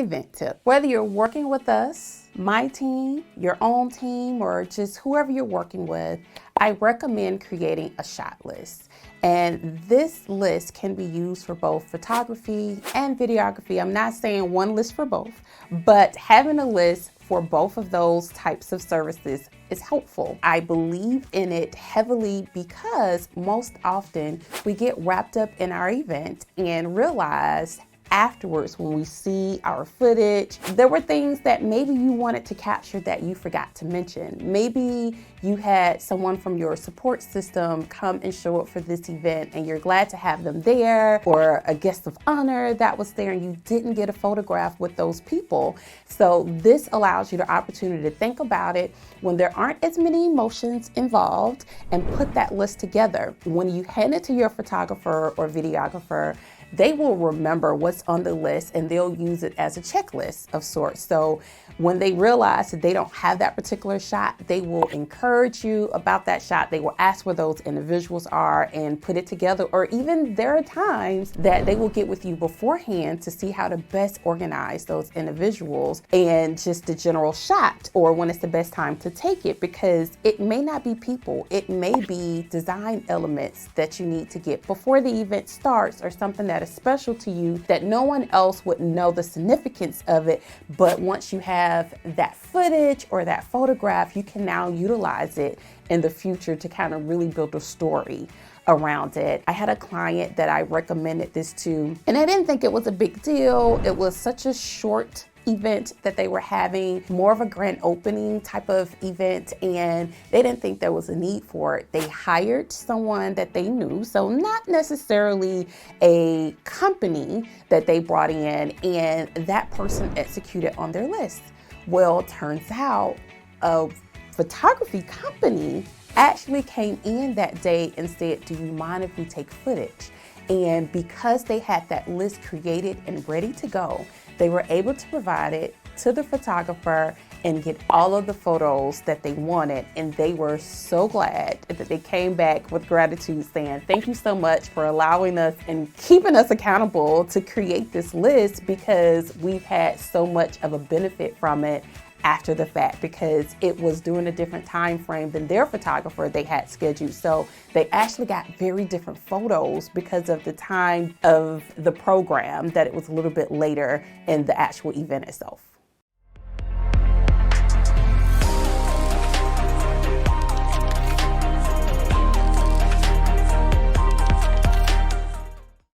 event tip. Whether you're working with us, my team, your own team, or just whoever you're working with, I recommend creating a shot list. And this list can be used for both photography and videography. I'm not saying one list for both, but having a list for both of those types of services is helpful. I believe in it heavily because most often we get wrapped up in our event and realize afterwards, when we see our footage, there were things that maybe you wanted to capture that you forgot to mention. Maybe you had someone from your support system come and show up for this event and you're glad to have them there, or a guest of honor that was there and you didn't get a photograph with those people. So this allows you the opportunity to think about it when there aren't as many emotions involved and put that list together. When you hand it to your photographer or videographer, they will remember what's on the list and they'll use it as a checklist of sorts. So when they realize that they don't have that particular shot, they will encourage you about that shot. They will ask where those individuals are and put it together. Or even there are times that they will get with you beforehand to see how to best organize those individuals and just the general shot, or when it's the best time to take it, because it may not be people. It may be design elements that you need to get before the event starts, or something that is special to you that no one else would know the significance of it. But once you have that footage or that photograph, you can now utilize it in the future to kind of really build a story around it. I had a client that I recommended this to, and I didn't think it was a big deal. It was such a short event that they were having, more of a grand opening type of event, and they didn't think there was a need for it. They hired someone that they knew, so not necessarily a company that they brought in, and that person executed on their list. Well, turns out a photography company actually came in that day and said, "Do you mind if we take footage?" And because they had that list created and ready to go, they were able to provide it to the photographer and get all of the photos that they wanted. And they were so glad that they came back with gratitude saying, "Thank you so much for allowing us and keeping us accountable to create this list, because we've had so much of a benefit from it after the fact, because it was during a different time frame than their photographer they had scheduled." So they actually got very different photos because of the time of the program, that it was a little bit later in the actual event itself.